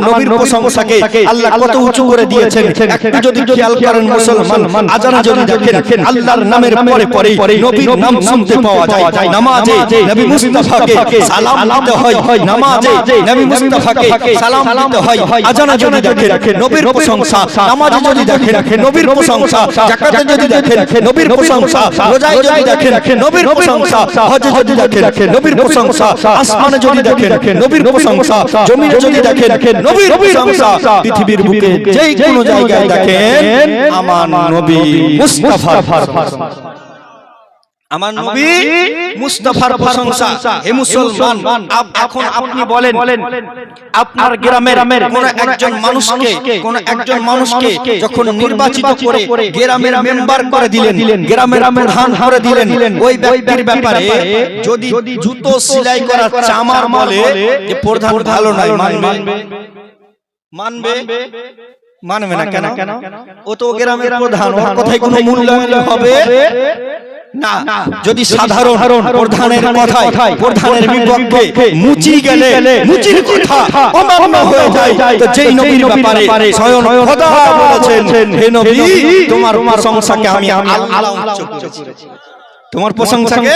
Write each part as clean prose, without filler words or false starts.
নবীর প্রশংসাকে আল্লাহ কত উঁচু করে দিয়েছেন। একটু যদি খেয়াল করেন মুসলমান, আজানে যদি দেখেন আল্লাহর নামের পরে পরে নবীর নাম শুনতে পাওয়া যায়। নামাজে নবী মুস্তাফাকে সালাম দিতে হয়, নামাজে নবী মুস্তাফাকে সালাম দিতে হয়। আজানে যদি দেখেন নবীর প্রশংসা, নামাজে যদি দেখেন নবীর প্রশংসা, যাকাতে যদি দেখেন নবীর প্রশংসা, রোজায় যদি দেখেন নবীর প্রশংসা, হজে যদি দেখেন নবীর প্রশংসা, আসমানে যদি দেখেন নবীর প্রশংসা, জমিনে যদি দেখেন নবীর প্রশংসা, পৃথিবীর বুকে যেই কোনো জায়গায় দেখেন আমার নবী মুস্তাফার আমার নবী মুস্তাফার প্রশংসা। হে মুসলমান, এখন আপনি বলেন আপনার গ্রামের কোন একজন মানুষকে যখন নির্বাচিত করে গ্রামের মেম্বার করে দিলেন, গ্রামের প্রধান করে দিলেন, ওই ব্যক্তির ব্যাপারে যদি জুতো সেলাই করা চামার বলে যে প্রধান ভালো নয়, মানবে না? কেন? ও তো গ্রামের প্রধান, ওর কথায় কোনো মূল্যায়ন হবে না। যদি সাধারণ প্রধানের কথায় প্রধানের বিপক্ষে মুচি গেলে মুচির কথা অমান্য হয়ে যায়, তো যেই নবীর ব্যাপারে স্বয়ং খোদা বলেছেন, হে নবী তোমার প্রশংসাকে আমি আল্লাহ উচ্চ করেছি, তোমার প্রশংসাকে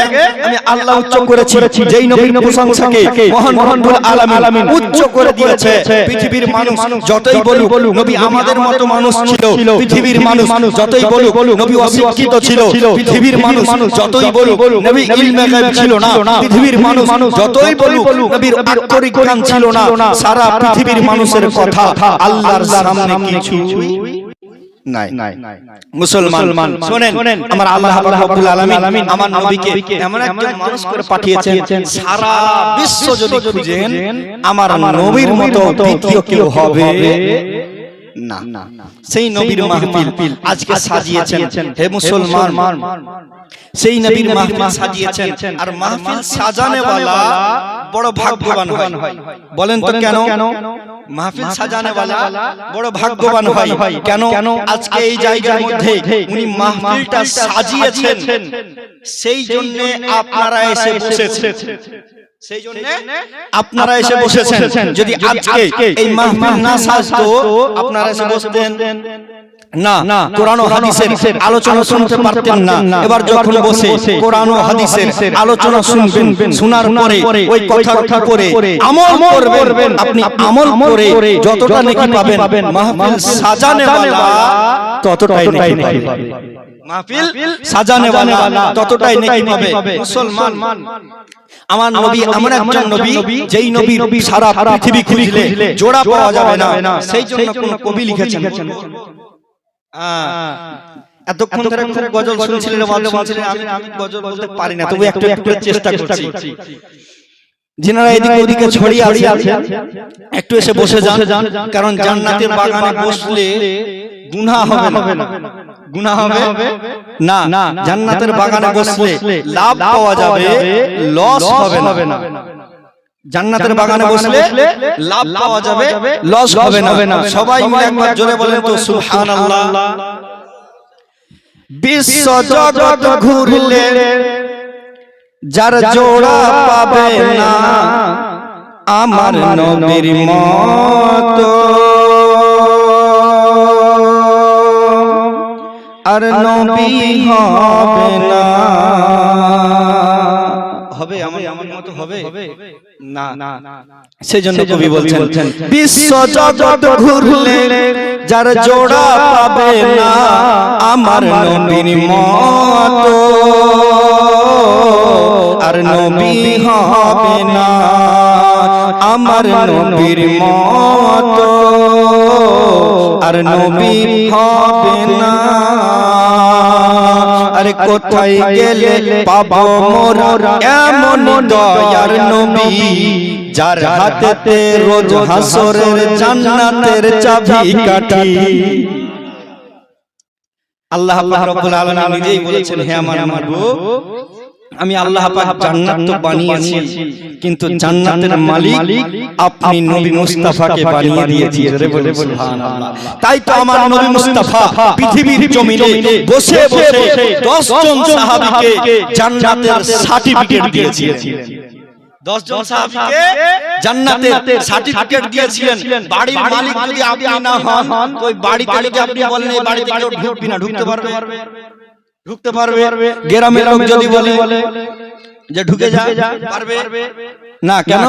আমি আল্লাহ উচ্চ করেছি। যেই নবীর প্রশংসাকে মহান রব্বুল আলামিন উচ্চ করে দিয়েছে। পৃথিবীর মানুষ যতই বলুক নবী আমাদের মতো মানুষ ছিল, পৃথিবীর মানুষ যতই বলুক নবী অশিক্ষিত ছিল, পৃথিবীর মানুষ যতই বলুক নবী ইলমে গায়ব ছিল না, পৃথিবীর মানুষ যতই বলুক নবীর আক্ষরিক জ্ঞান ছিল না, সারা পৃথিবীর মানুষের কথা আল্লাহর সামনে কিছু নাই। মুসলমান শুনেন, আমার আল্লাহ রাব্বুল আলামিন আমার নবীকে এমন একজন মানুষ করে পাঠিয়েছেন, সারা বিশ্ব যদি খুঁজেন আমার নবীর মতো দ্বিতীয় কেউ হবে না। সেই নবীর মাহফিল আজকে সাজিয়েছেন। হে মুসলমান, সেই নবীর মাহফিল সাজিয়েছেন, আর মাহফিল সাজানে ওয়ালা বড় ভাগ্যবান হয়। বলেন তো কেন মাহফিল সাজানে ওয়ালা বড় ভাগ্যবান হয়? কেন? আজকে এই জায়গার মধ্যে উনি মাহফিলটা সাজিয়েছেন, সেই জন্য আপনারা এসে বসেছেন, সেই জন্য আপনারা এসে বসেছেন। যদি আজকে এই মাহফিল না সাজতো আপনারা এসে বসতেন না, কোরআন ও হাদিসের আলোচনা শুনতে পারতেন না। এবার যখন বসে কোরআন ও হাদিসের আলোচনা শুনবেন, শোনার পরে ওই কথা করে আমল করবেন, আপনি আমল করে যতটা নেকি পাবেন, মাহফিল সাজানে ওয়ালা ততটাই নেকি পাবে, মাহফিল সাজানে ওয়ালা ততটাই নেকি পাবে। মুসলমান, আমার নবী এমন একজন নবী, যেই নবীর সারা পৃথিবী খুঁজলে জোড়া পাওয়া যাবে না। সেই জন্য কোন কবি লিখেছেন, এতক্ষণ ধরে গজল শুনছিলেন, আমি গজল বলতে পারি না, তবু একটু একটু চেষ্টা করছি। যিনারা এদিকে ওদিকে ছড়িয়ে আছেন একটু এসে বসে যান, কারণ জান্নাতের বাগানে বসলে গুনাহ হবে না। গুনাহ হবে না, জান্নাতের বাগানে বসলে লাভ পাওয়া যাবে, লস হবে না। জান্নাতের বাগানে বসলে লাভ পাওয়া যাবে, লস হবে না। সবাই মিলে একবার জোরে বলেন তো সুবহানাল্লাহ। বিশ্ব জগৎ ঘুরলে যার জোড়া পাবে না আমার নবীর মতো, আর নবী হবে না। হবে আমার মতো হবে না। সেজন্য কবি বলছেন, বিশ্ব জগৎ ঘুরলে যার জোড়া পাবে না আমার নবীর মতো, আর নবী হবে না আমার নবীর মতো, আর নবী হবে না। আরে কোথায় গেলে পাবো মোরা এমন দয়ার নবী, যার হাতেতে রোজ হাসরের জান্নাতের চাবিকাঠি। আল্লাহ রাব্বুল আলামিন নিজেই বলেছেন, হে আমার মাহবুব, আমি আল্লাহ পাক জান্নাত তো বানিয়েছি, কিন্তু জান্নাতের মালিক আপনি নবী মুস্তাফাকে বানিয়ে দিয়েছেন। সুবহানাল্লাহ। তাই তো আমার নবী মুস্তাফা পৃথিবীর জমিনে বসে বসে 10 জন সাহাবীকে জান্নাতের সার্টিফিকেট দিয়েছিলেন। 10 জন সাহাবীকে জান্নাতের সার্টিফিকেট দিয়েছিলেন। বাড়ির মালিক যদি আপনি না হন, ওই বাড়িতে যদি আপনি বলেন এই বাড়িতে কেউ ঢুকবি না, ঢুকতে পারবে? ঢুকতে পারবে? গ্রামের লোক যদি বলে যে ঢুকে যা, পারবে না? কেন?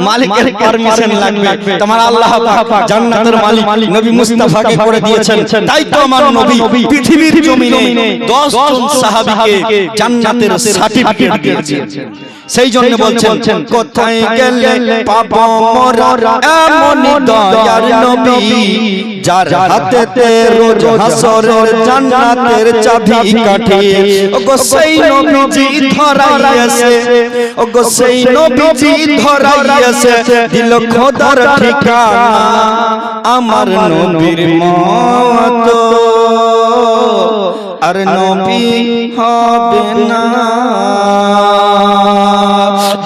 মালিকের পারমিশন লাগবে। তোমার আল্লাহ পাক জান্নাতের মালিক নবী মুস্তাফাকে করে দিয়েছেন। তাই তো আমার নবী পৃথিবীর জমিনে 10 জন সাহাবীকে জান্নাতের সার্টিফিকেট দিয়েছেন। সেই জন্য বলছেন, কোথায় গেলে পাবো মোরা এমন দয়ার নবী, যার হাতেতে রোজ হাসরের জান্নাতের চাবি কাঠি। ওগো সেই নবীজি ধরাইয়াছে, ওগো সেই নবীজি ধরাইয়াছে দিল খোদার ঠিকানা। আমার নবীর মতো আর নবী হবে না।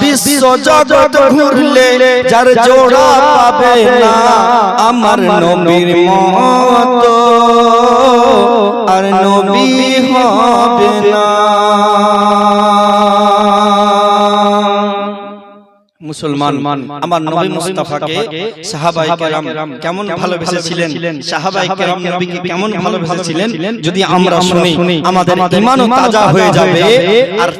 বিশ্ব জগৎ ঘুরলে যার জোড়া পাবে না, আমার নবীর মতো আর নবী হবে না। মুসলমান আমার নবী মুস্তাফাকে সাহাবায়ে কেরাম কেমন ভালোবেসেছিলেন, সাহাবায়ে কেরাম নবীকে কেমন ভালোবেসেছিলেন, যদি আমরা শুনি আমাদের ঈমানও তাজা হয়ে যাবে।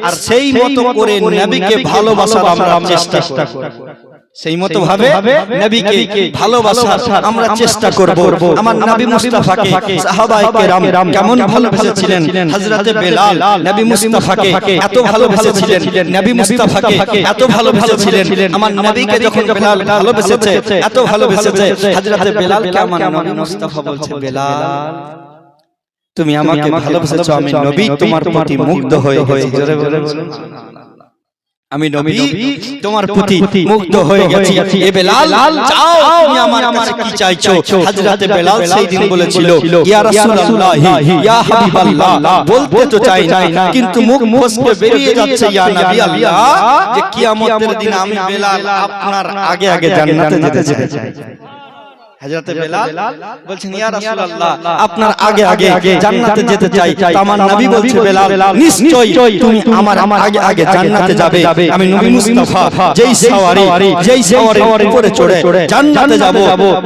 আর সেই মতো করে নবীকে ভালোবাসার আমরা চেষ্টা করব, সেই মতো ভাবে নবীকে ভালোবাসার আমরা চেষ্টা করব। আমার নবী মুস্তাফাকে সাহাবায়ে কেরাম কেমন ভালোবেসেছিলেন। হযরতে বেলাল নবী মুস্তাফাকে এত ভালোবেসেছিলেন, নবী মুস্তাফাকে এত ভালোবেসেছিলেন। আমার নবীকে যখন বেলাল ভালোবেসেছে, এত ভালোবেসেছে, হযরতে বেলালকে আমার নবী মুস্তাফা বলছে, বেলাল তুমি আমাকে ভালোবেসেছো, আমি নবী তোমার প্রতি মুগ্ধ হয়ে গেছি। আমি নবী তোমার প্রতি মুগ্ধ হয়ে গেছি। এ বেলাল যাও, তুমি আমার কাছে কি চাইছো? হযরতে বেলাল সেই দিন বলেছিল, ইয়া রাসূলুল্লাহ ইয়া হাবিবাল্লাহ, বলতে তো চাই না কিন্তু মুখ ফসকে বেরিয়ে যাচ্ছে ইয়া নবী আল্লাহ, যে কিয়ামতের দিন আমি বেলাল আপনার আগে আগে জান্নাতে যেতে চাই। হযরতে বেলাল বলছেন, ইয়া রাসূলুল্লাহ আপনার আগে আগে জান্নাতে যেতে চাই। আমার নবী বলছে, বেলাল নিশ্চয়ই তুমি আমার আগে আগে জান্নাতে যাবে। আমি নবী মুস্তাফা যেই সাওয়ারির উপরে চড়ে জান্নাতে যাব,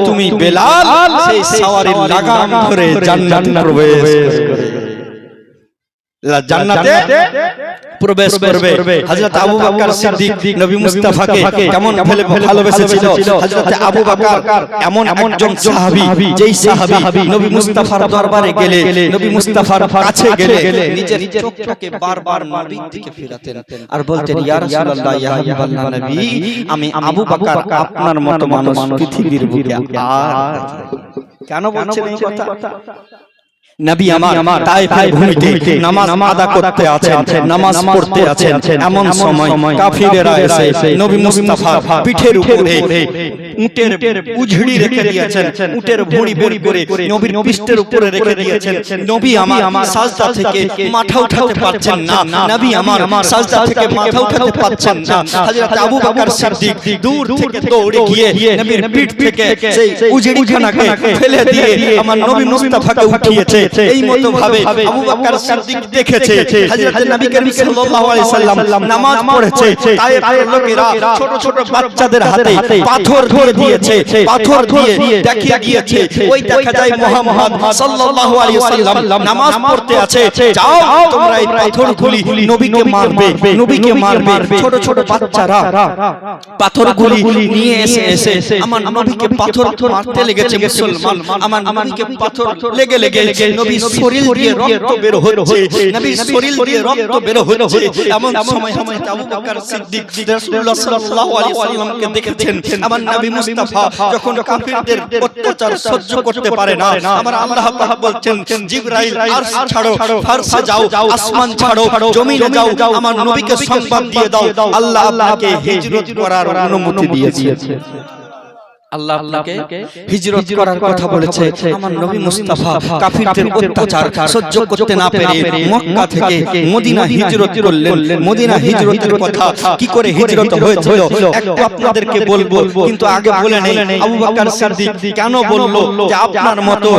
তুমি বেলাল সেই সাওয়ারির লাগাম ধরে জান্নাতে প্রবেশ করবে, জান্নাতে প্রবেশ করবে। হযরত আবু বকর সিদ্দিক নবী মুস্তাফাকে কেমন ভালোবেসেছিল। হযরত আবু বকর এমন একজন সাহাবী, যেই সাহাবী নবী মুস্তাফার দরবারে গেলে, নবী মুস্তাফার কাছে গেলে নিজের চোখটাকে বারবার নবীর দিকে ফেরাতেন আর বলতেন, ইয়া রাসূলুল্লাহ ইয়া হাবিবাল্লাহ নবী, আমি আবু বকর আপনার মতো মানুষ পৃথিবীর বুকে আর। কেন বলছেন এই কথা? নবী আমার তায়েফের ভূমিতে নামাজ আদা করতে আছেন, নামাজ পড়তে আছেন, এমন সময় কাফিরেরা এসে নবী মুস্তাফা পিঠের উপরে উটের উঝড়ি রেখে দিয়েছেন, উটের ভুঁড়ি বের করে নবীর পৃষ্ঠের উপরে রেখে দিয়েছেন। নবী আমার সাজদা থেকে মাথা উঠাতে পারছেন না, নবী আমার সাজদা থেকে মাথা উঠাতে পারছেন না। হযরত আবু বকর সিদ্দিক দূর থেকে দৌড়ে গিয়ে নবীর পিঠ থেকে সেই উঝড়িখানাকে ফেলে দিয়ে আমার নবী মুস্তাফাকে উঠিয়েছে। এই মতো ভাবে আবু বকর সিদ্দিক দেখেছে হযরত নবী করিম সাল্লাল্লাহু আলাইহি সাল্লাম নামাজ পড়েছে, তায়েফের লোকেরা ছোট ছোট বাচ্চাদের হাতে পাথর ধরে দিয়েছে, পাথর দিয়ে দেখিয়ে গিয়েছে ওই দেখা যায় মুহাম্মদ সাল্লাল্লাহু আলাইহি সাল্লাম নামাজ পড়তে আছে, যাও তোমরা এই পাথরগুলি নবীকে মারবে, নবীকে মারবে। ছোট ছোট বাচ্চারা পাথরগুলি নিয়ে এসে আমার নবীকে পাথর মারতে লেগেছে। মুসলমান আমার নবীকে পাথর লেগে নবীর শরীর দিয়ে রক্ত বের হচ্ছে, নবীর শরীর দিয়ে রক্ত বের হচ্ছে। এমন সময় হযরত আবু বকর সিদ্দিক রাসূলুল্লাহ সাল্লাল্লাহু আলাইহি ওয়াসাল্লামকে দেখেছেন। আমার নবী মুস্তাফা যখন কাফিরদের অত্যাচার সহ্য করতে পারে না, আমার আল্লাহ পাক বলছেন, জিবরাইল আরশ ছাড়ো, ফারসে যাও, আসমান ছাড়ো, জমিনে যাও, আমার নবীকে সংবাদ দিয়ে দাও আল্লাহ আপনাকে হিজরত করার অনুমতি দিয়েছে। আল্লাহ আপনাকে হিজরত করার কথা বলেছে। আমার নবী মুস্তাফা কাফিরদের অত্যাচার সহ্য করতে না পেরে মক্কা থেকে মদিনা হিজরত করলেন। মদিনা হিজরতের কথা কি করে হিজরত হয়েছিল একটু আপনাদেরকে বলবো, কিন্তু আগে বলে নেই আবু বকর সিদ্দিক কেন বলল যে আপনার মতো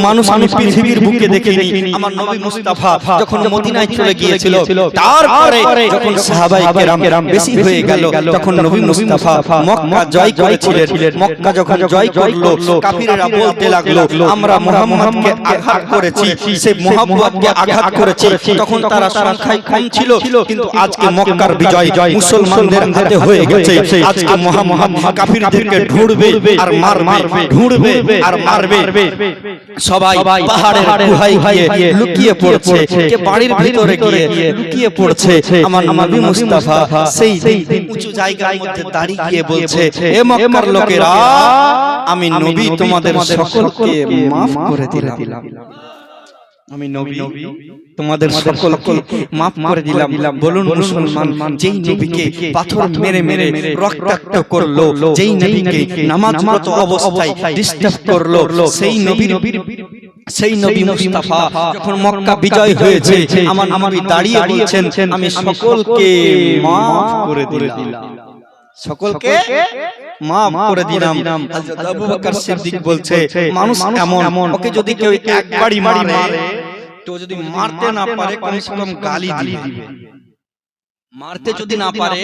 মানুষ আমি পৃথিবীর বুকে দেখিনি। আমার নবী মুস্তাফা যখন মদিনায় চলে গিয়েছিল, তারপরে যখন সাহাবায়ে কেরাম বেশি হয়ে গেল, তখন নবী মুস্তাফা মক্কা জয় করেছিলেন। মক্কা যখন জয় করলো, কাফিররা বলতে লাগলো আমরা মুহাম্মদকে আঘাত করেছি, সে মুহাম্মদকে আঘাত করেছে। তখন তারা সংখ্যায় কম ছিল, কিন্তু আজকে মক্কার বিজয় মুসলমানদের হাতে হয়ে গেছে। আজকে মুহাম্মদ কাফিরদেরকে ঢুঁড়বে আর মারবে, ঢুঁড়বে আর মারবে। সবাই পাহাড়ের গুহায় গিয়ে লুকিয়ে পড়ছে, কে বাড়ির ভিতরে গিয়ে লুকিয়ে পড়ছে। আমার নবী মুস্তাফা সেই উঁচু জায়গার মধ্যে দাঁড়িয়ে গিয়ে বলছে, হে মক্কার লোকেরা, আমি নবী তোমাদের সকলকে মাফ করে দিলাম। আমি নবী তোমাদের সকলকে মাফ করে দিলাম। বলুন মুসলমান, যেই নবীকে পাথর মেরে মেরে রক্তাক্ত করলো, যেই নবীকে নামাজরত অবস্থায় ডিস্টার্ব করলো, সেই নবী মুস্তাফা যখন মক্কা বিজয় হয়েছে, আমার নবী দাঁড়িয়ে বলছেন আমি সকলকে মাফ করে দিলাম, সকলকে মাফ করে দিলাম। হযরত আবু বকর সিদ্দিক বলছে মানুষ এমন, ওকে যদি কেউ একবারই মারে, তো যদি মারতে না পারে কমসে কম গালি দিবে। মারতে যদি না পারে,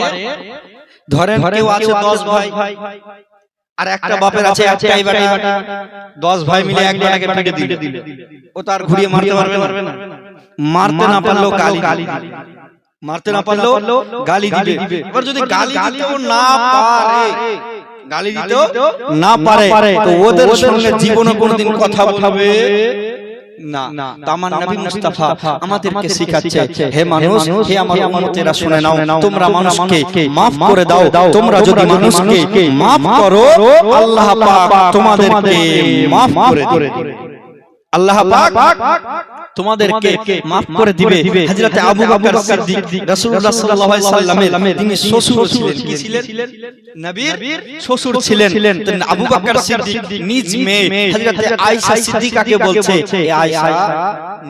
ধরেন কেউ আছে 10 ভাই আর একটা বাপের আছে একটাই বেটা, 10 ভাই মিলে এক বেটাকে পিটে দিলে, ও তার ঘুরিয়ে মারতে পারবে না। মারতে না পারলেও গালি দিবে, মারতে না পারলেও গালি দিবে। এবার যদি গালি দিতেও না পারে, গালি দিতেও না পারে, তো ওদের সঙ্গে জীবনে কোনোদিন কথা বলবে না। আমার নবী মুস্তাফা আমাদেরকে শিখাচ্ছে, হে মানুষ, হে আমার উম্মতেরা শুনে নাও, তোমরা মানুষকে maaf করে দাও। তোমরা যদি মানুষকে maaf করো, আল্লাহ পাক তোমাদেরকে maaf করে দিবে। আল্লাহ পাক তোমাদেরকে maaf করে দিবে। হযরত আবু বকর সিদ্দিক রাসূলুল্লাহ সাল্লাল্লাহু আলাইহি ওয়াসাল্লামের তিনি শ্বশুর ছিলেন। কি ছিলেন? নবীর শ্বশুর ছিলেন। আবু বকর সিদ্দিক নিজ মেয়ে হযরত আয়েশা সিদ্দিকাকে বলছে, এ আয়েশা,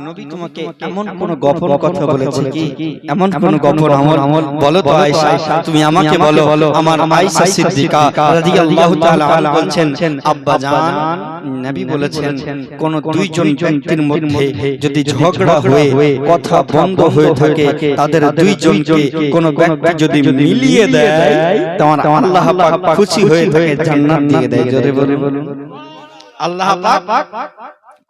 নবী তোমাকে এমন কোন গোপন কথা বলেছে কি? এমন কোন গোপন আমল বলো তো আয়েশা, তুমি আমাকে বলো। আমার আয়েশা সিদ্দিকা রাদিয়াল্লাহু তাআলা আনহা বলছেন, আব্বা জান, নবী বলেছেন কোন দুইজন ব্যক্তির মধ্যে যদি ঝগড়া হয়ে কথা বন্ধ হয়ে থাকে, তাদের দুইজনকে কোন ব্যক্তি যদি মিলিয়ে দেয়, তখন আল্লাহ পাক খুশি হয়ে থাকে, জান্নাত দিয়ে দেয়। জোরে বলুন, আল্লাহ পাক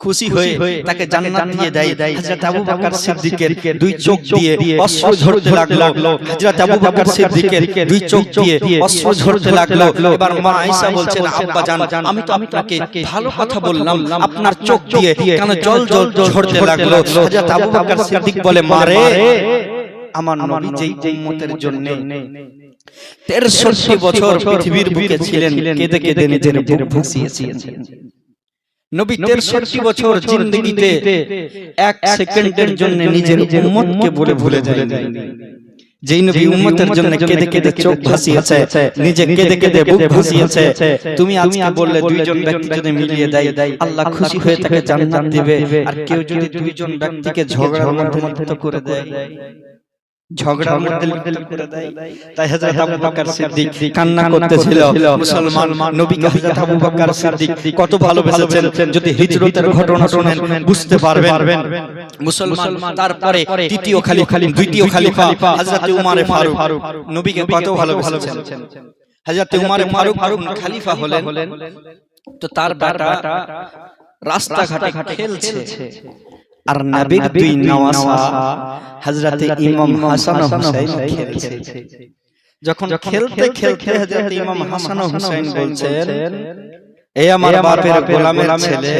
খুশি হয়ে তাকে জান্নাত দিয়ে দেয়। হযরত আবু বকর সিদ্দিকের দুই চোখ দিয়ে অশ্রু ঝরতে লাগলো। হযরত আবু বকর সিদ্দিকের দুই চোখ দিয়ে অশ্রু ঝরতে লাগলো। এবার মা আয়েশা বলছেন, আব্বা জান, আমি তো আপনাকে ভালো কথা বললাম, আপনার চোখ দিয়ে কেন জল ঝরতে লাগলো? হযরত আবু বকর সিদ্দিক বলে, মা রে, আমার নবী যেই উম্মতের জন্য 63 বছর পৃথিবীর বুকে ছিলেন, কেঁদে কেঁদে নিজের বুক ভাসিয়েছেন। নবী 63 বছর জিন্দেগিতে এক সেকেন্ডের জন্য নিজের উম্মতকে বলে ভুলে যায়নি। যেই নবী উম্মতের জন্য কেঁদে কেঁদে চোখ ভাসিয়েছে, নিজে কেঁদে কেঁদে বুক ভাসিয়েছে, তুমি আজকে বললে দুইজন ব্যক্তি যদি মিলিয়ে দেয়, আল্লাহ খুশি হয়ে তাকে জান্নাত দিবে। আর কেউ যদি দুইজন ব্যক্তিকে ঝগড়ার মধ্যে লিপ্ত করে দেয়, ঝগড়ার মধ্যে লিপ্ত করে দেয়, তাই হযরত আবু বকর সিদ্দিক কান্না করতেছিল। মুসলমান নবীকে হযরত আবু বকর সিদ্দিক কত ভালোবেসেছেন, যদি হিজরতের ঘটনা শুনেন বুঝতে পারবেন। মুসলমান তারপরে দ্বিতীয় খলিফা হযরত উমর ফারুক নবীকে কত ভালোবেসেছেন। হযরত উমর ফারুক খলিফা হলেন, তো তার বেটা রাস্তাঘাটে খেলছে, আর নবীর দুই নওয়াসা হযরত ইমাম হাসান ও হুসাইন খেলছে। যখন খেলতে খেলতে হযরত ইমাম হাসান ও হুসাইন বলছেন, এ আমার বাপের গোলামের ছেলে,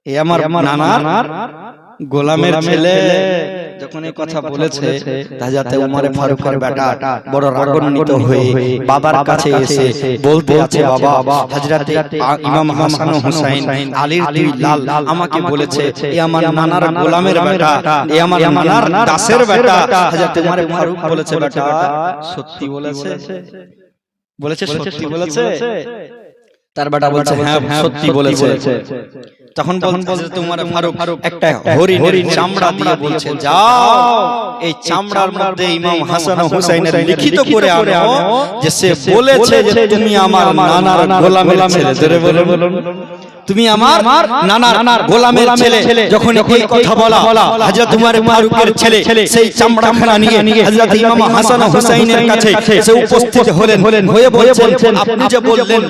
এ আমার নানার গোলামের ছেলে, যখন এই কথা বলেছে, হযরত উমর ফারুকের বেটা বড় রাগান্বিত হয়ে বাবার কাছে এসে বলতে আছে, বাবা, হযরত ইমাম হাসান ও হুসাইন আলীর দুই লাল আমাকে বলেছে, এ আমার নানার গোলামের বেটা, এ আমার নানার দাসের বেটা। হযরত উমর ফারুক বলেছে, বেটা সত্যি বলেছে, সত্যি বলেছে। তার বেটা বলছে হ্যাঁ সত্যি বলেছে। তখন বলছে তোমার ফারুক একটা হরিণের চামড়া দিয়ে বলছে যাও এই চামড়ার মধ্যে ইমাম হাসান ও হুসাইনের লিখিত করে আনো যে সে বলেছে যে তুমি আমার নানার গোলামের ছেলে। জোরে বলুন, তুমি আমার নানার গোলামের ছেলে। যখন এই কথা বলা হযরত উমর ফারুকের ছেলে সেই চামড়াখানা নিয়ে হযরত ইমাম হাসান ও হুসাইনের কাছে সে উপস্থিত হলেন। হয়ে বলছেন আপনি যে বললেন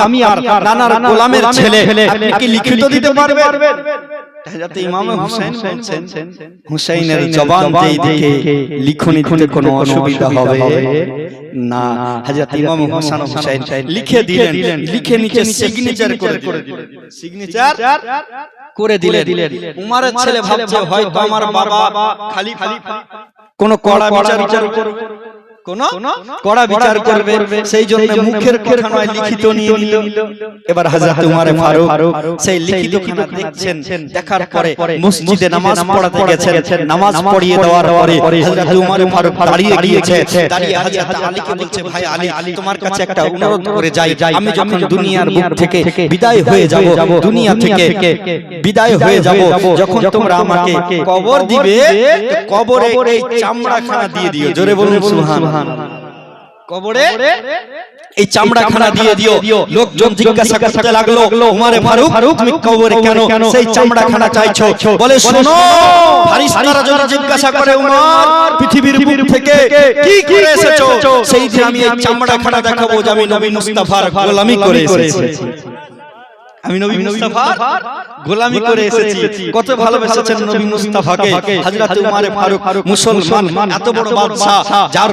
আমি আর নানার গোলামের ছেলে, আপনি কি লিখিত দিতে পারবেন? হযরত ইমাম হুসাইন বলছেন হুসাইনের জবান যেই দিকে লিখনিতে কোনো অসুবিধা হবে না। হযরত ইমাম হাসান ও হুসাইন লিখে দিলেন, লিখে নিচে সিগনেচার করে দিলেন। উমরের ছেলে ভাবছে হয়তো আমার বাবা খলিফা কোন কড়া বিচার করবে, সেই জন্য মুখের কথা নয় লিখিত নিয়ে নিল। এবার হযরত উমর ফারুক সেই লিখিত খানা দেখছেন, দেখার পরে মসজিদে নামাজ পড়াতে গেছেন। নামাজ পড়িয়ে দেওয়ার পরে হযরত উমর ফারুক দাঁড়িয়ে গিয়েছে। দাঁড়িয়ে হযরত আলীকে বলছে ভাই আলী তোমার কাছে একটা অনুরোধ করে যাই, আমি যখন দুনিয়ার বুক থেকে বিদায় হয়ে যাব, দুনিয়া থেকে বিদায় হয়ে যাব, যখন তোমরা আমাকে কবর দিবে কবরে এই চামড়াখানা দিয়ে দিও। জোরে বলুন সুবহানাল্লাহ। কবরে এই চামড়াখানা দিয়ে দিও। লোকজন জিজ্ঞাসা করতে লাগলো উমর ফারুক তুমি কবরে কেন সেই চামড়াখানা চাইছো? বলে শোনো ফারিস্তারা যদি জিজ্ঞাসা করে উমর পৃথিবীর বুক থেকে কি করে এসেছো, সেই দিন আমি এই চামড়াখানা দেখাবো যে আমি নবী মুস্তাফার গোলামি করে এসেছি, আমি নবী মুস্তাফার গোলামি করে এসেছি। কত ভালোবেসেছেন নবী মুস্তাফাকে হযরত উমর ফারুক। মুসলমান এত বড় বাদশা, যার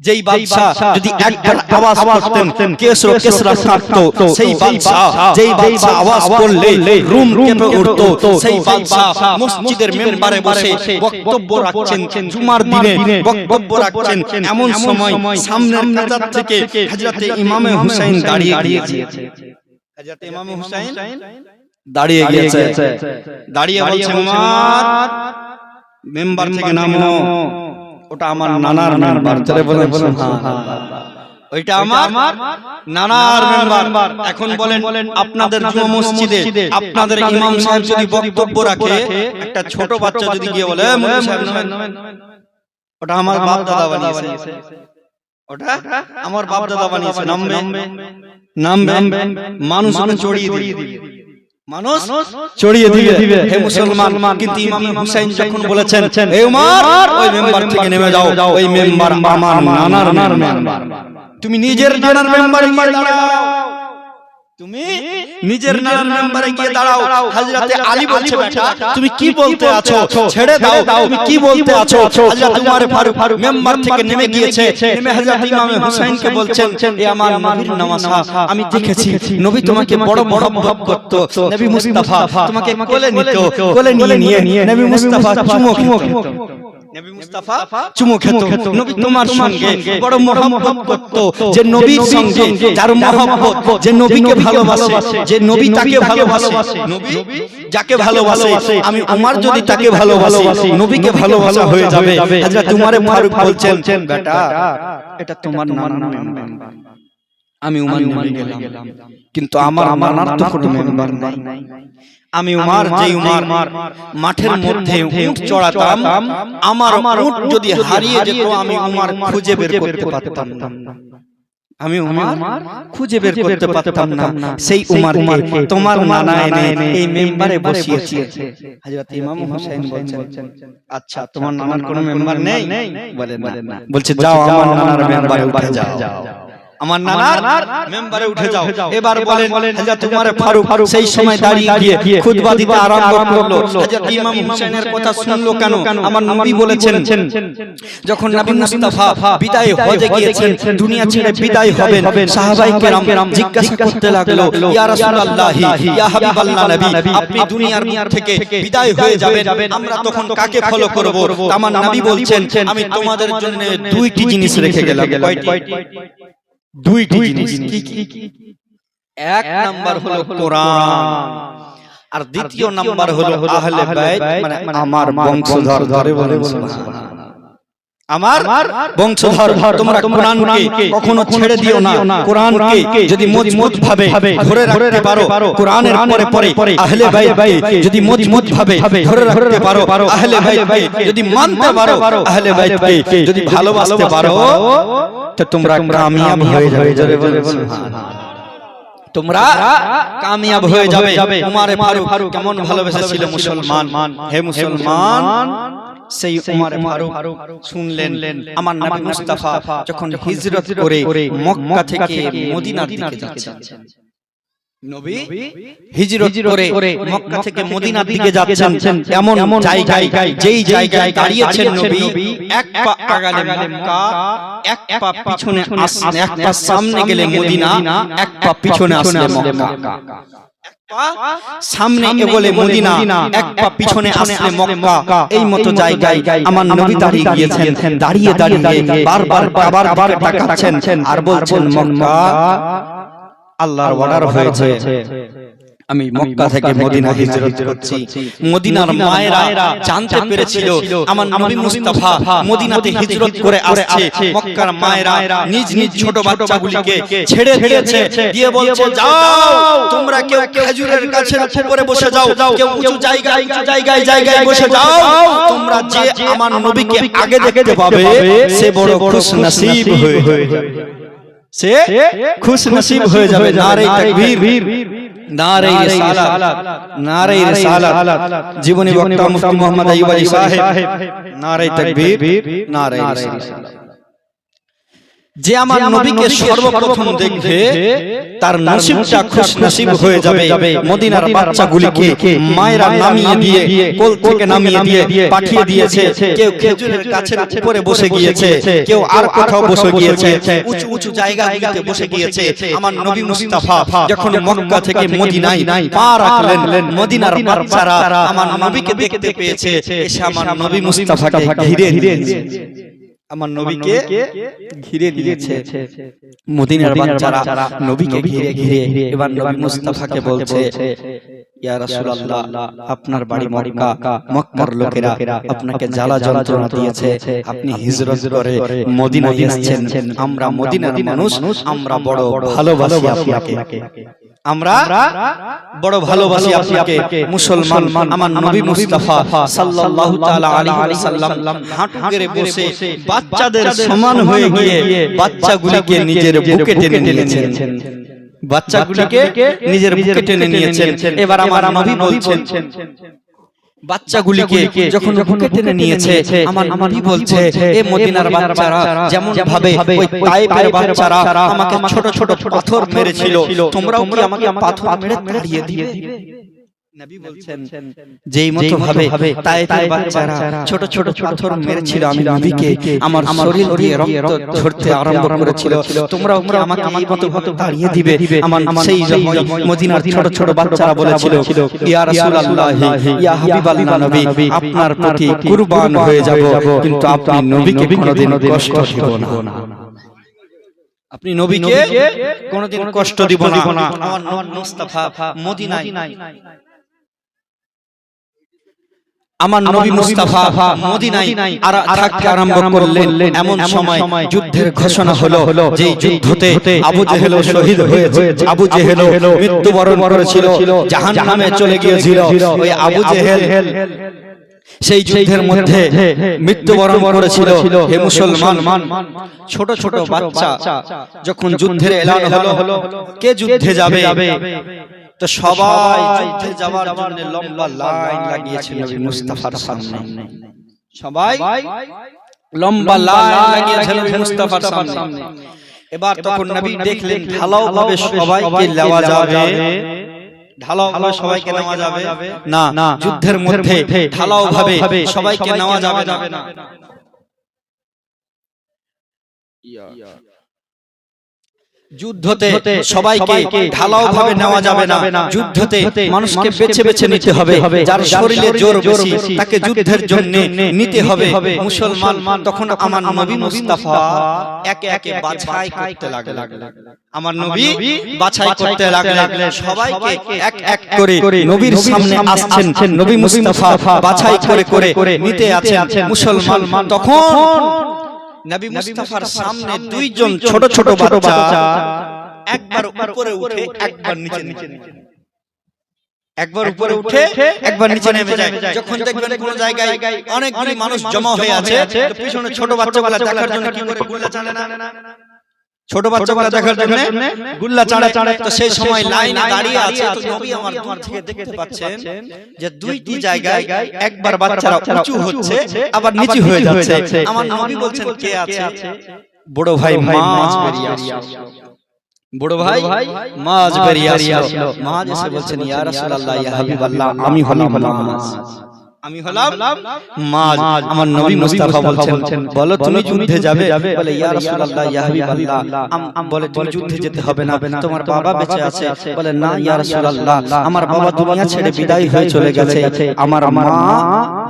যেই বাদশা যদি একবার আওয়াজ করতেন কেসরা কাঁপতো, সেই বাদশা যেই বাদশা আওয়াজ করলে রুম কেঁপে উঠতো, সেই বাদশা মসজিদের মেম্বারে বসে বক্তব্য রাখছেন, জুমার দিনে বক্তব্য রাখছেন। এমন সময় সামনের কাতার থেকে হযরত ইমাম হুসাইন দাঁড়িয়ে গিয়েছে। হযরত ইমাম হুসাইন দাঁড়িয়ে গিয়েছে, দাঁড়িয়ে বলছে উমর মেম্বার থেকে নামো, ওটা আমার নানার মেম্বার। জোরে বলেন সুবহানাল্লাহ, ওইটা আমার নানার মেম্বার। এখন বলেন আপনাদের জুমা মসজিদে আপনাদের ইমাম সাহেব যদি বক্তব্য রাখে, একটা ছোট বাচ্চা যদি গিয়ে বলে মুফতি সাহেব নামেন, ওটা আমার বাপ দাদা বানিয়েছে, ওটা আমার বাপ দাদা বানিয়েছে, নামবে মানুষ চড়িয়ে দিবে, মানুষ চড়িয়ে দিবে। হে মুসলমান, কিন্তু ইমাম হুসাইন যখন বলেছেন হে উমর ওই মেম্বার থেকে নেমে যাও, ওই মেম্বার আমার নানার মেম্বার, তুমি নিজের নানার মেম্বারে গিয়ে দাঁড়াও, তুমি নিজের নানার মেম্বারে গিয়ে দাঁড়াও। হযরত আলী বলছে বেটা তুমি কি বলতে আছো, ছেড়ে দাও, তুমি কি বলতে আছো? হযরত উমর ফারুক মেম্বার থেকে নেমে গিয়েছে, নেমে হযরত ইমাম হুসাইনকে বলছেন এ আমার নবীর নওয়াসা, আমি দেখেছি নবী তোমাকে বড় মহব্বত করত, নবী মুস্তাফা তোমাকে কোলে নিত, কোলে নিয়ে নবী মুস্তাফা চুমু খেত, নবী মুস্তাফা চুমু খেত, নবী তোমার সঙ্গে বড় মহব্বত করত। যে নবীর সঙ্গে যার মহব্বত, যে নবীকে ভালোবাসে, যে নবী তাকে ভালোবাসে, নবী যাকে ভালোবাসে, আমি উমর যদি তাকে ভালোবাসি নবীকে ভালোবাসা হয়ে যাবে। হযরত উমর ফারুক বলছেন বেটা এটা তোমার নানার মেম্বার, আমি উমর নেমে গেলাম, কিন্তু আমার নানার তো কোনো মেম্বার নাই। আমি উমর, যে উমর মাঠের মধ্যে উট চড়াতাম, আমার উট যদি হারিয়ে যেত আমি উমর খুঁজে বের করতে পারতাম না, আমি উমর খুঁজে বের করতে পারতাম না। সেই উমরকে তোমার নানা এনে এই মেম্বারে বসিয়েছে। হযরত ইমাম হুসাইন বলছেন আচ্ছা তোমার নানার কোনো মেম্বার নেই? বলে না। বলছে যাও আমার নানার মেম্বারে উঠে যাও, আমার নানার মেম্বারে উঠে যাও। এবার বলেন হযরত উমর ফারুক সেই সময় দাঁড়িয়ে গিয়ে খুতবা দিতে আরম্ভ করলো। হযরত ইমাম হুসাইনের কথা শুনলো কেন? আমার নবী বলেছেন যখন নবী মুস্তাফা বিদায় হজে গিয়েছেন, দুনিয়া ছেড়ে বিদায় হবেন, সাহাবায়ে কেরাম জিজ্ঞাসা করতে লাগলো ইয়া রাসূলুল্লাহ, ইয়া হাবিবাল্লাহ নবী, আপনি দুনিয়ার মুখ থেকে বিদায় হয়ে যাবেন, আমরা তখন কাকে ফলো করব? আমার নবী বলছেন আমি তোমাদের জন্য দুইটি জিনিস রেখে গেলাম। কয়টি? দুইটি জিনিস। এক নাম্বার হলো কোরআন, আর দ্বিতীয় নাম্বার হলো আহলে বাইত, মানে আমার বংশধর। ধরে বলেন সুবহানাল্লাহ, আমার বংশধর তোমরা কোরআনকে কখনো ছেড়ে দিও না কোরআনকে যদি মজবুত ভাবে ধরে রাখতে পারো কোরআনের পরে পরে আহলে বাইত যদি মজবুত ভাবে ধরে রাখতে পারো আহলে বাইত যদি মানতে পারো আহলে বাইতকে যদি ভালোবাসতে পারো তো তোমরা কামিয়াব হয়ে যাবে জোরে বলুন সুবহানাল্লাহ তোমরা কামিয়াব হয়ে যাবে উমারে ফারুক কেমন ভালোবেসেছিল মুসলমান হে মুসলমান সেই উমারে ফারুক শুনলেন আমার নবী মুস্তাফা যখন হিজরত করে মক্কা থেকে মদিনার দিকে যাচ্ছেন নবী হিজরত করে মক্কা থেকে মদিনার দিকে যাচ্ছেন এমন জায়গায় যেই জায়গায় দাঁড়িয়েছেন নবী এক পা আগালে মক্কা এক পা পিছনে আসলে এক পা সামনে গেলে মদিনা এক পা পিছনে আসলে মক্কা সামনে এগোলে মদিনা এক পা পিছনে আসলে মক্কা এই মতো জায়গায় আমার নবী দাঁড়িয়ে গিয়েছেন দাঁড়িয়ে বারবার কাবার দিকে তাকাচ্ছেন আর বলছেন মক্কা আল্লাহর অর্ডার হয়েছে আমি মক্কা থেকে মদিনা হিজরত করছি মদিনার মায়েরা জানতে পেরেছিল আমার নবী মুস্তাফা মদিনাতে হিজরত করে আসছে মক্কার মায়েরা নিজ নিজ ছোট বাচ্চাগুলিকে ছেড়ে দিয়েছে দিয়ে বলছে যাও তোমরা কেউ খেজুরের গাছের উপরে বসে যাও কেউ উঁচু জায়গায় বসে যাও তোমরা যে আমার নবীকে আগে দেখতে পাবে সে বড় খুশনসিব হয়ে সে খুশনসিব হয়ে যাবে নারে তাকবীর নারে রিসালাত নারে রিসালাত জীবনী বক্তা মুফতি মোহাম্মদ আইয়ুব আলী সাহেব নারে তাকবীর নারে রিসালাত যে আমার নবীকে সর্বপ্রথম দেখবে তার নসিবটা খুশনসিব হয়ে যাবে মদিনার বাচ্চাগুলিকে মায়েরা নামিয়ে দিয়ে কোল থেকে নামিয়ে দিয়ে পাঠিয়ে দিয়েছে কেউ খেজুরের গাছের উপরে বসে গিয়েছে কেউ আর কোথাও বসে গিয়েছে উঁচু উঁচু জায়গাগুলোতে বসে গিয়েছে আমার নবী মুস্তাফা যখন মক্কা থেকে মদিনায় পা রাখলেন মদিনার বাচ্চারা আমার নবীকে দেখতে পেয়েছে এসে আমার নবী মুস্তাফাকে ঘিরে নিয়েছে আমার নবীকে ঘিরে নিয়েছে মদিনার বাচ্চারা নবীকে ঘিরে এবার নবী মুস্তাফাকে বলছে ইয়া রাসূলুল্লাহ আপনার বাড়ি মক্কার লোকেরা আপনাকে জ্বালা যন্ত্রণা দিয়েছে আপনি হিজরত করে মদিনায় এসেছেন আমরা মদিনার মানুষ আমরা বড় ভালোবাসি আপনাকে আমরা বড় ভালোবাসি আপনাকে মুসলমান আমার নবী মুস্তাফা সাল্লাল্লাহু তাআলা আলাইহি ওয়াসাল্লাম হাঁটু গেড়ে বসে বাচ্চাদের সমান হয়ে গিয়ে বাচ্চাগুলিকে নিজের বুকে টেনে নিয়েছেন বাচ্চাগুলিকে নিজের বুকে টেনে নিয়েছেন এবার আমার নবী বলছেন বাচ্চাগুলিকে যখন বুকে টেনে নিয়েছে আমার নবী বলছে এ মদিনার বাচ্চারা যেমন ভাবে ওই তায়েফের বাচ্চারা আমাকে ছোট ছোট পাথর মেরেছিল তোমরাও কি আমাকে পাথর মেরে তাড়িয়ে দিবে নবী বলছেন যেই মতো ভাবে তায়েফের বাচ্চারা ছোট ছোট পাথর মেরেছিল আমি নবীকে আমার শরীর দিয়ে রক্ত ঝরতে আরম্ভ করেছিল তোমরাও কি আমাকে এই মতো তাড়িয়ে দিবে আমার সেই মদিনার ছোট ছোট বাচ্চারা বলেছিল ইয়া রাসূলুল্লাহ ইয়া হাবিবাল্লাহ নবী আপনার প্রতি কুরবান হয়ে যাব কিন্তু আপনি নবীকে কোনোদিন কষ্ট দিব না আপনি নবীকে কোনোদিন কষ্ট দিব না আমার নবী মুস্তাফা মদিনায় আমার নবী মুস্তাফা মদিনায় আর থাকতে আরম্ভ করলেন এমন সময় যুদ্ধের ঘোষণা হলো যে যুদ্ধতে আবু জেহেল শহীদ হয়েছে আবু জেহেল মৃত্যুবরণ করেছিল জাহান্নামে চলে গিয়েছিল ওই আবু জেহেল সেই যুদ্ধের মধ্যে মৃত্যুবরণ করেছিল হে মুসলমান ছোট ছোট বাচ্চা যখন যুদ্ধের এলান হলো কে যুদ্ধে যাবে তো সবাই যুদ্ধে যাওয়ার জন্য লম্বা লাইন লাগিয়েছিল নবী মুস্তাফার সামনে সবাই লম্বা লাইন লাগিয়েছিল নবী মুস্তাফার সামনে এবার তখন নবী দেখলেন ঢালাও ভাবে সবাইকে নেওয়া যাবে ঢালাও ভাবে সবাইকে নেওয়া যাবে না যুদ্ধের মধ্যে ঢালাও ভাবে সবাইকে নেওয়া যাবে না যুদ্ধতে সবাইকে ঢালাও ভাবে নেওয়া যাবে না যুদ্ধতে মানুষকে বেছে বেছে নিতে হবে যার শরীরে জোর বেশি তাকে যুদ্ধের জন্য নিতে হবে মুসলমান তখন আমার নবী মুস্তাফা একে একে বাছাই করতে লাগলেন আমার নবী বাছাই করতে লাগলেন সবাইকে এক এক করে নবীর সামনে আসছেন নবী মুস্তাফা বাছাই করে নিতে আছেন মুসলমান তখন নবী মুস্তাফার সামনে দুইজন ছোট ছোট বাচ্চা একবার উপরে উঠে একবার নিচে একবার উপরে উঠে একবার নিচে নেমে যায়। যখন দেখবেন কোন জায়গায় অনেকগুলো মানুষ জমা হয়ে আছে, তো পিছনে ছোট বাচ্চাগুলো দেখার জন্য কি করে গুল্লা চালে না, ছোট বাচ্চাগুলো দেখার জন্য গুল্লা চাড়ে। তো সেই সময় লাইনে দাঁড়িয়ে আছে, তো নবী আমার দূর থেকে দেখতে পাচ্ছেন যে দুইটি জায়গায় একবার বাচ্চারা উঁচু হচ্ছে আবার নিচু হয়ে যাচ্ছে। আমার নবী বলছেন কে আছে? বড় ভাই মাছ বেরিয়ে আসলো, বড় ভাই মাছ বেরিয়ে আসলো। মাছ এসে বলছেন ইয়া রাসূলুল্লাহ ইয়া হাবিবাল্লাহ, আমি হলাম মাছ, আমি হলাম মাছ। আমার নবী মুস্তাফা বলছেন বলো তুমি যুদ্ধে যাবে? বলে ইয়া রাসূলুল্লাহ ইয়া হাবিবাল্লাহ, বলে তুমি যুদ্ধে যেতে হবে না, তোমার বাবা বেঁচে আছে। বলে না ইয়া রাসূলুল্লাহ, আমার বাবা দুনিয়া ছেড়ে বিদায় হয়ে চলে গেছে, আমার মা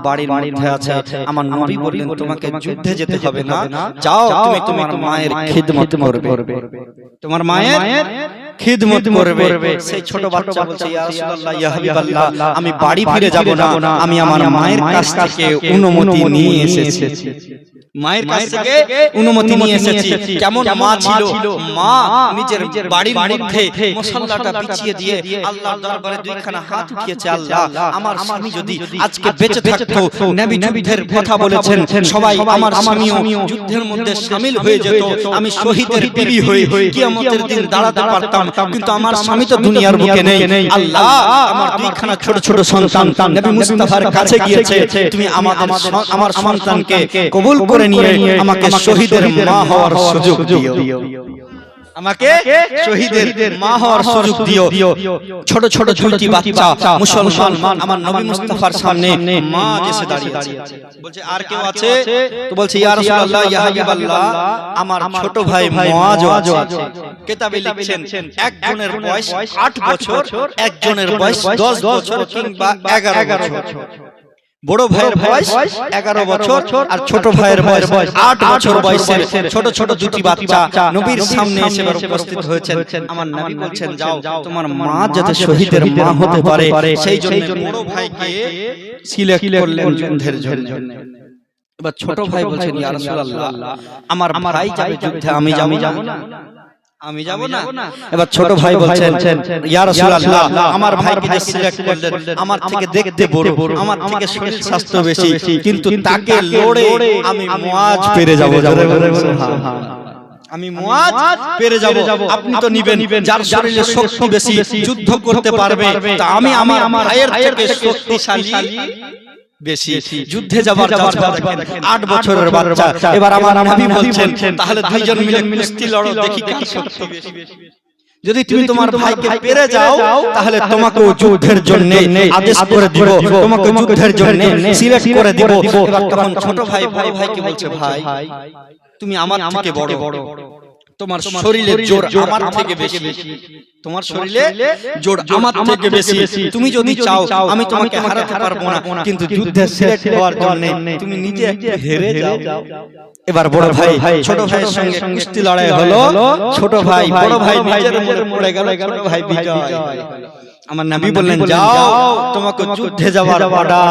বাড়ির মধ্যে আছে। আমার নবী বললেন তোমাকে যুদ্ধে যেতে হবে না, যাও তুমি তোমার মায়ের খিদমত করবে, তোমার মায়ের খিদমত করবে। সেই ছোট বাচ্চা বলছে ইয়া রাসূলুল্লাহ ইয়া হাবিবাল্লাহ, আমি বাড়ি ফিরে যাব না, আমি আমার মায়ের কাছ থেকে অনুমতি নিয়ে এসেছি, মায়ের কাছ থেকে অনুমতি নিয়ে এসেছি। কেমন মা ছিল? মা নিজের বাড়ির মধ্যে মুসল্লাটা বিছিয়ে দিয়ে আল্লাহর দরবারে দুইখানা হাত উঠিয়েছে, আল্লাহ আমার স্বামী যদি আজকে বেঁচে থাকতো, নবী যুদ্ধের কথা বলেছেন, সবাই আমার স্বামীও যুদ্ধের মধ্যে শামিল হয়ে যেত, আমি শহীদের বিবি হয়ে কিয়ামতের দিন দাঁড়াতে পারতাম, কিন্তু আমার স্বামী তো দুনিয়ার বুকে নেই। আল্লাহ আমার দুইখানা ছোট ছোট সন্তান নবী মুস্তাফার কাছে গিয়েছে, তুমি আমার সন্তানকে কবুল করে নিয়ে আমাকে শহীদের মা হওয়ার সুযোগ দিও, আমাকে শহীদের মা হওয়ার সুযোগ দিও। ছোট ছোট দুইটি বাচ্চা মুসলমান আমার নবী মুস্তাফার সামনে মা এসে দাঁড়িয়ে আছে, বলছে আর কেউ আছে? তো বলছে ইয়া রাসূলুল্লাহ ইয়া হাবিবাল্লাহ, আমার ছোট ভাই মুআজ আছে। কিতাবে লিখছেন একজনের বয়স 8 বছর, একজনের বয়স 10 বছর কিংবা 11 বছর। বড় ভাইয়ের বয়স 11 বছর আর ছোট ভাইয়ের বয়স 8 বছর বয়সের ছোট ছোট দুটি বাচ্চা নবীর সামনে এসে উপস্থিত হয়েছেন। আমার নবী বলছেন যাও তোমার মা যাতে শহীদের মা হতে পারে, সেই জন্য বড় ভাইকে সিলেক্ট করলেন যুদ্ধের জন্য। এবার ছোট ভাই বলছেন ইয়া রাসূলুল্লাহ, আমার ভাই যাবে যুদ্ধে, আমি যাব না, আমি যাব না। এবার ছোট ভাই বলছেন ইয়া রাসূলুল্লাহ, আমার ভাইকে যে সিলেক্ট করলেন আমার থেকে দেখতে বড়, আমার থেকে শরীর স্বাস্থ্য বেশি, কিন্তু তাকে লড়ে আমি মুআজ পেরে যাব, আমি মুআজ পেরে যাব। আপনি তো নিবেন যার শরীরে শক্তি বেশি, যুদ্ধ করতে পারবে, তা আমি আমার ভাইয়ের থেকে শক্তিশালী বেশি, যুদ্ধে যাবার জাজবা দেখেন। 8 বছরের বাচ্চা। এবার আমার নবী বলছেন তাহলে দুইজন মিলে কুস্তি লড়ো, দেখি কার শক্তি বেশি। যদি তুমি তোমার ভাইকে পেরে যাও তাহলে তোমাকেও যুদ্ধের জন্য আদেশ করে দিব, তোমাকে যুদ্ধের জন্য সিলেক্ট করে দিব। এবার তখন ছোট ভাই বড় ভাইকে বলছে ভাই তুমি আমার থেকে বড়, তোমার শরীরের জোর আমার থেকে বেশি, তোমার শরীরে জোর আমার থেকে বেশি, তুমি যদি চাও আমি তোমাকে হারাতে পারবো না, কিন্তু যুদ্ধে সিলেক্ট হওয়ার জন্য তুমি নিজে একটু হেরে যাও। এবার বড় ভাই ছোট ভাইয়ের সঙ্গে কুস্তি লড়াই হলো, ছোট ভাই বড় ভাই নিজের মধ্যে পড়ে গেল, ছোট ভাই বিজয়। আমার নবী বললেন যাও তোমাকে যুদ্ধে যাওয়ার অর্ডার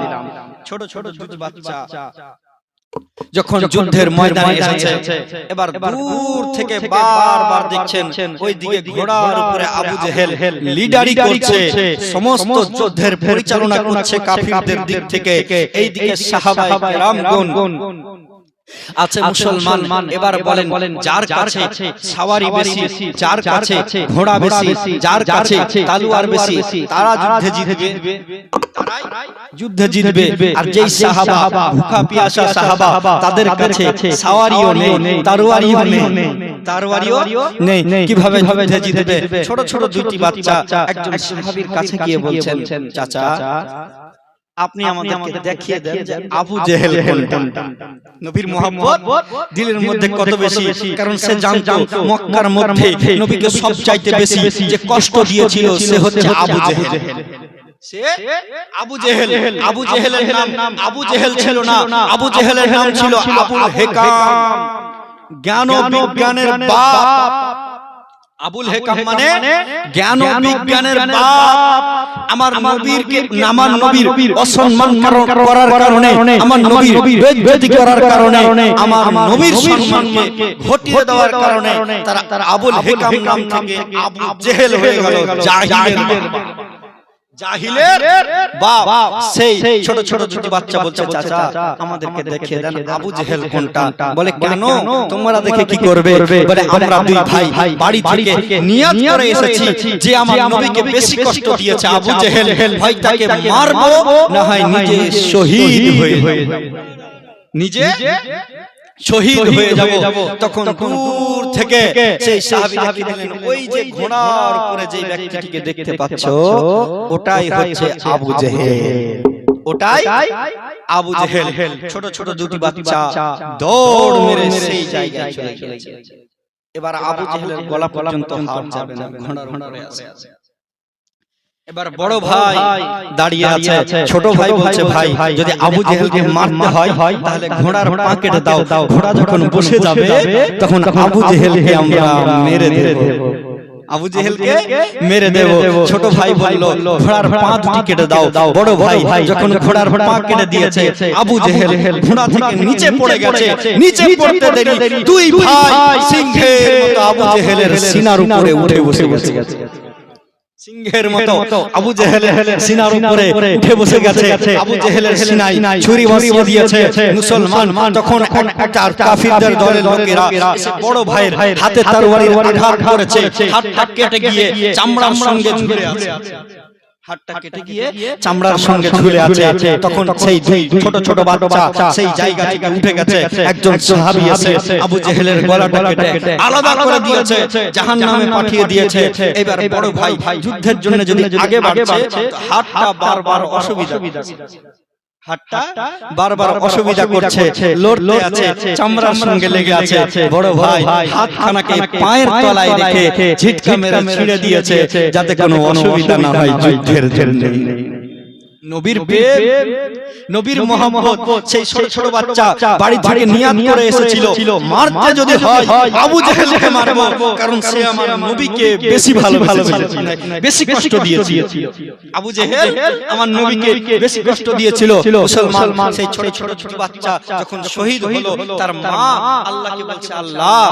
দিলাম। ছোট ছোট দুটো বাচ্চা যখন যুদ্ধের ময়দানে এসেছে, এবার দূর থেকে বারবার দেখছেন ওই দিকে ঘোড়ার উপরে আবু জেহেল লিডারি করছে, সমস্ত যুদ্ধের পরিচালনা করছে কাফিরদের দিক থেকে, এই দিকে সাহাবায়ে কেরামগণ আছে মুসলমান। এবার বলেন যার কাছে সওয়ারি বেশি, যার কাছে ঘোড়া বেশি, যার কাছে তলোয়ার বেশি, তারা যুদ্ধে জিতবে। আর যেই সাহাবা ভুখা পিয়াসা সাহাবা, তাদের কাছে সওয়ারিও নেই, তরবারিও নেই, কিভাবে যুদ্ধে জিতবে? ছোট ছোট দুটি বাচ্চা একজন সাহাবীর কাছে গিয়ে বলছেন চাচা আপনি আমাদেরকে দেখিয়ে দেন যে আবু জেহেল কোনটা। নবীর মোহাম্মদ দিলের মধ্যে কত বেশি, কারণ সে জানতো মক্কার মধ্যে নবীকে সবচাইতে বেশি যে কষ্ট দিয়েছিল সে হচ্ছে আবু জেহেল। সে আবু জেহেল, আবু জেহেলের নাম আবু জেহেল ছিল না, আবু জেহেলের নাম ছিল আবুল হেকাম, জ্ঞান ও বিজ্ঞানের বাপ। আবুল হেকাম মানে জ্ঞান ও বিজ্ঞানের বাপ। আমার নবীর অসম্মান করার কারণে, আমার নবীর বেইজ্জতি করার কারণে, আমার নবীর সম্মানকে ঘটিয়ে দেওয়ার কারণে তারা আবুল হেকাম নাম থেকে আবু জেহেল হয়ে গেল, জাহিলের বাপ। সেই ছোট ছোট দুটি বাচ্চা বলছে, চাচা আমাদেরকে দেখিয়ে দেন আবু জেহেল কোনটা। বলে কেন, তোমরা দেখে কি করবে? বলে আমরা দুই ভাই বাড়ি থেকে নিয়ত করে এসেছি যে আমার নবীকে বেশি কষ্ট দিয়েছে আবু জেহেল, হয় তাকে মারবো না হয় নিজে শহীদ হয়ে নিজে শহীদ হয়ে যাব। তখন দূর থেকে সেই সাহাবী দেখে দিলেন, ওই যে ঘোড়ার উপরে যে ব্যক্তিটিকে দেখতে পাচ্ছো ওটাই হচ্ছে আবু জেহেল, ওটাই আবু জেহেল। ছোট ছোট দুটি বাচ্চা দৌড় মেরে সেই জায়গায় চলে গেছে। এবার আবু জেহেলের গলা পর্যন্ত হাত যাবে না, ঘোড়ার উপরে আছে। এবার বড় ভাই দাঁড়িয়ে আছে, ছোট ভাই বলছে, ভাই যদি আবু জেহেলকে মারতে হয় তাহলে ঘোড়ার পা কেটে দাও, ঘোড়া যখন বসে যাবে তখন আবু জেহেলকে আমরা মেরে দেব, আবু জেহেলকে মেরে দেব। ছোট ভাই বলল, ঘোড়ার পা দুটি কেটে দাও। বড় ভাই যখন ঘোড়ার পা কেটে দিয়েছে, আবু জেহেল ঘোড়া থেকে নিচে পড়ে গেছে। নিচে পড়তে দেরি দুই ভাই সিংহের মতো আবু জেহেলের সিনার উপরে উঠে বসে গেছে। সিংহের মতো আবু জেহেলের সিনার উপরে উঠে বসে গেছে। আবু জেহেলের সিনায় ছুরি বসিয়ে দিয়েছে মুসলমান। তখন একটা কাফিরদের দলের লোকেরা এসে বড় ভাইয়ের হাতে তরবারির আঘাত করেছে। হাতটা কেটে গিয়ে চামড়ার সঙ্গে ঝুলে আছে, হাতটা কেটে গিয়ে চামড়ার সঙ্গে ঝুলে আছে। তখন সেই দুই ছোট ছোট বাচ্চা সেই জায়গা থেকে উঠে গেছে। একজন সাহাবী এসে আবু জেহেলের গলাটা কেটে আলাদা করে দিয়েছে, জাহান্নামে পাঠিয়ে দিয়েছে। এবার বড় ভাই যুদ্ধের জন্য যদি আগে বাড়ছে, হাতটা বারবার অসুবিধা, হাতটা বারবার অসুবিধা করছে, লড়তে আছে, চামড়ার সঙ্গে লেগে আছে। বড় ভাই হাতখানাকে পায়ের তলায় রেখে ঝিটকা মেরে ছিঁড়ে দিয়েছে যাতে কোনো অসুবিধা না হয় যুদ্ধের জন্য। নবীর প্রেম, নবীর মহব্বত, সেই ছোট ছোট বাচ্চা বাড়ি থেকে নিয়াত করে এসেছিল, মারতে যদি হয় আবু জেহেলকে মারবো, কারণ সে আমার নবীকে বেশি ভালোবেসেছিল, বেশি কষ্ট দিয়েছিল। আবু জেহেল আমার নবীকে বেশি কষ্ট দিয়েছিল। মুসলমান সেই ছোট ছোট ছোট বাচ্চা যখন শহীদ হলো, তার মা আল্লাহকে বলছে, আল্লাহ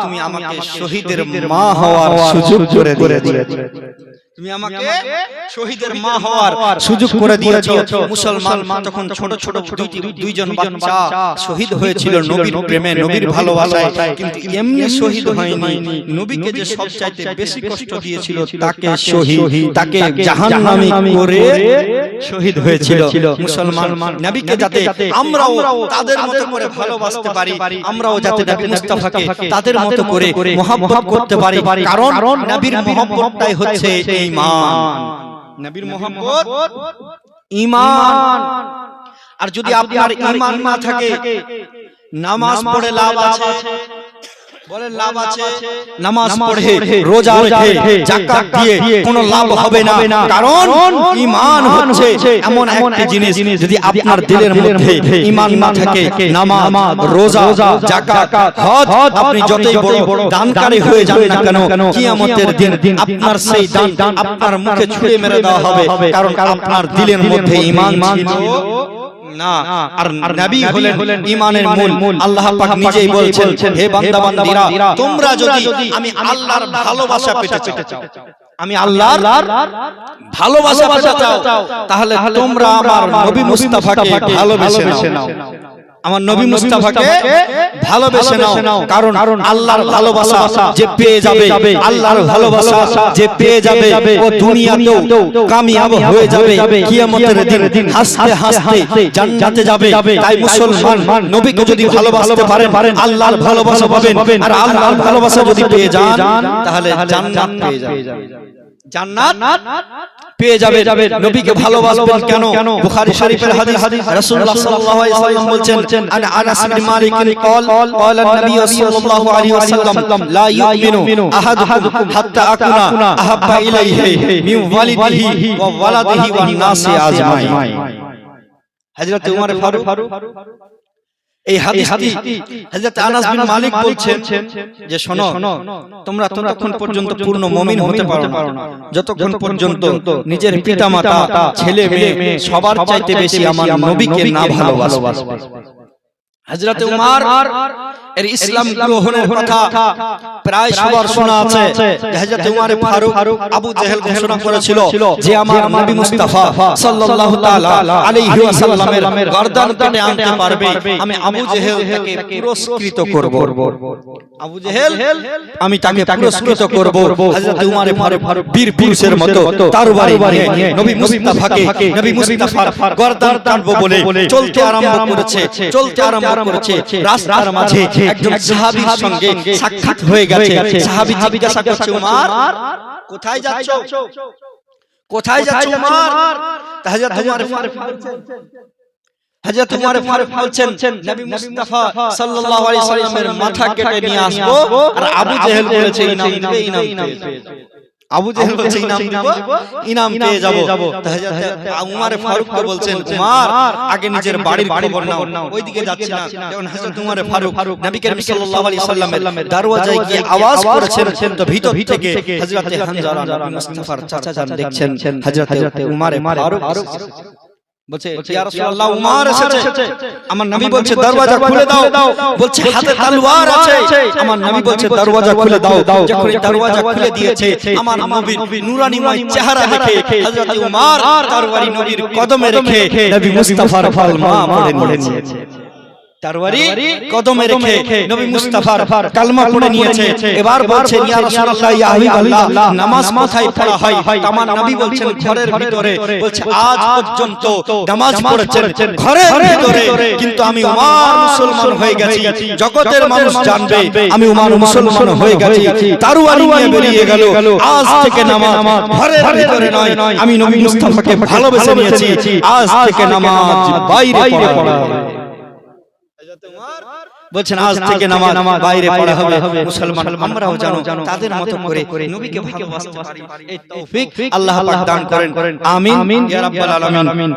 তুমি আমাকে শহীদের মা হওয়ার সুযোগ করে দিয়েছো, তুমি আমাকে শহীদের মা হওয়ার সুযোগ করে দিয়েছো। মুসলমান তখন ছোট ছোট দুইজন বাচ্চা শহীদ হয়েছিল নবীর প্রেমে, নবীর ভালোবাসায়। কিন্তু এমনি শহীদ হয়নি, নবীকে যে সবচাইতে বেশি কষ্ট দিয়েছিল তাকে জাহান্নামী করে শহীদ হয়েছিল। মুসলমান নবীকে যাতে আমরাও তাদের মতো করে ভালোবাসতে পারি, আমরাও যাতে নবী মুস্তাফাকে তাদের মতো করে মহব্বত করতে পারি, কারণ নবীর মহব্বতটাই হচ্ছে ঈমান। নবীর মহব্বত ঈমান। আর যদি আপনার ঈমান না থাকে, নামাজ পড়ে লাভ আছে, বলেন লাভ আছে, নামাজ পড়ে রোজা রেখে যাকাত দিয়ে কোনো লাভ হবে না, কারণ ঈমান হচ্ছে এমন একটা জিনিস, যদি আপনার দিলের মধ্যে ঈমান না থাকে, নামাজ, রোজা, যাকাত, হজ, আপনি যতই বড় দানকারী হয়ে যান না কেন, কিয়ামতের দিন আপনার সেই দান আপনার মুখে ছুঁড়ে মেরে দেওয়া হবে, কারণ আপনার দিলের মধ্যে ঈমান ছিল না। আর নবী হলেন ঈমানের মূল। আল্লাহ পাক নিজেই বলছেন, হে বান্দা বান্দীরা, তোমরা যদি আমি আল্লাহর ভালোবাসা পেতে চাও, আমি আল্লাহর ভালোবাসা পেতে চাও, তাহলে তোমরা আমার নবী মুস্তাফাকে ভালোবেসে নাও, আমার নবী মুস্তাফাকে ভালোবেসে নাও, কারণ আল্লাহর ভালোবাসা যে পেয়ে যাবে, আল্লাহর ভালোবাসা যে পেয়ে যাবে, ও দুনিয়াতেও কামিয়াব হয়ে যাবে, কিয়ামতের দিন হাসতে হাসতে জান্নাতে যাবে। তাই মুসলমান নবীকে যদি ভালোবাসতে পারেন, আল্লাহর ভালোবাসা পাবেন, আর আল্লাহর ভালোবাসা যদি পেয়ে যান, তাহলে জান্নাত পেয়ে যাবেন, জান্নাত পেয়ে যাবে। নবীকে ভালোবাসবেন কেন? বুখারী শরীফের হাদিস, রাসূলুল্লাহ সাল্লাল্লাহু আলাইহি ওয়াসাল্লাম বলছেন, আন আনাস বিন মালিক قال قال النبي صلى الله عليه وسلم لا يؤمن احدكم حتى اكون احب اليه من والده وولده والناس اجمعين। হযরত উমর ফারুক এই হাদিসটি হযরত আনাস বিন মালিক বলছেন যে শোনো, তোমরা ততক্ষণ পর্যন্ত পূর্ণ মুমিন হতে পারো না যতক্ষণ পর্যন্ত নিজের পিতামাতা, ছেলে মেয়ে সবার চাইতে বেশি আমার নবীকে না ভালোবাসবে। হযরত উমর এর ইসলাম গ্রহণের কথা প্রায় সবার শোনা আছে যে হযরত উমর ফারুক আবু জেহেল ঘোষণা করেছিল যে আমার নবী মুস্তাফা সাল্লাল্লাহু তাআলা আলাইহি ওয়াসাল্লামের গর্দান কেটে আনতে পারবে, আমি আবু জেহেলকে পুরস্কৃত করব। আবু জেহেল আমি তাকে পুরস্কৃত করব। হযরত উমর ফারুক বীর পুরুষের মতো তরবারি নিয়ে নবী মুস্তাফাকে, নবী মুস্তাফার গর্দান কাটবো বলে চলতে আরম্ভ করেছে। রাস্তার মাঝে একজন সাহাবীর সঙ্গে সাক্ষাৎ হয়ে গেছে। সাহাবী জিজ্ঞাসা করছে, উমর কোথায় যাচ্ছ? কোথায় যাচ্ছ উমর? হযরত উমর ফারুক বলছেন, নবী মুস্তাফা সাল্লাল্লাহু আলাইহি সাল্লামের মাথা কেটে নিয়ে আসবো। আর আবু জেহেল বলেছে ইনাম দিবে, আবু জেহেল বলছে ইনাম পেয়ে যাব। হযরত উমর ফারুককে বলছেন, উমর আগে নিজের বাড়ির খবর নাও, ওইদিকে যাচ্ছি না। যখন হযরত উমর ফারুক নবী করিম সাল্লাল্লাহু আলাইহি সাল্লামের দরওয়াজায় গিয়ে আওয়াজ করেছেন, তো ভিতর থেকে হযরত হানজালা নবী মুস্তাফার চাচা যান দেখছেন হযরত উমর ফারুক বলছে, ইয়া রাসূলুল্লাহ উমর এসেছে। আমার নবী বলছে দরওয়াজা খুলে দাও। বলছে হাতে তলোয়ার আছে। আমার নবী বলছে দরওয়াজা খুলে দাও। যখন দরওয়াজা খুলে দিয়েছে, আমার নবীর নূরানীময় চেহারা দেখে হযরত উমর তরবারি নবীর কদমে রেখে নবী মুস্তাফার কালমা পড়ে নিয়েছে। তরবারি কদমে রেখে নবী মুস্তাফার কালমা পড়ে নিয়েছে। এবার বলছেন, ইয়া রাসূলুল্লাহ, ইয়া হাবিবাল্লাহ, নামাজ কোথায় পড়া হয়? আমার নবী বলছেন ঘরের ভিতরে। বলছে আজ পর্যন্ত নামাজ পড়েছেন ঘরের ভিতরে, কিন্তু আমি উমর মুসলমান হয়ে গেছি, জগতের মানুষ জানবে আমি উমর মুসলমান হয়ে গেছি। তরবারি নিয়ে বেরিয়ে গেল। আজ থেকে নামাজ ঘরের ভিতরে নয়, আমি নবী মুস্তাফাকে ভালোবেসে নিয়েছি। আজ থেকে নামাজ বাইরে পড়া হবে। বলছেন আজ থেকে নামাজ বাইরে পড়া হবে। মুসলমান আমরাও জানো তাদের মতো করে নবীকে ভালোবাসতে পারি। এই তৌফিক আল্লাহ পাক দান করেন। আমিন ইয়া রাব্বাল আলামিন।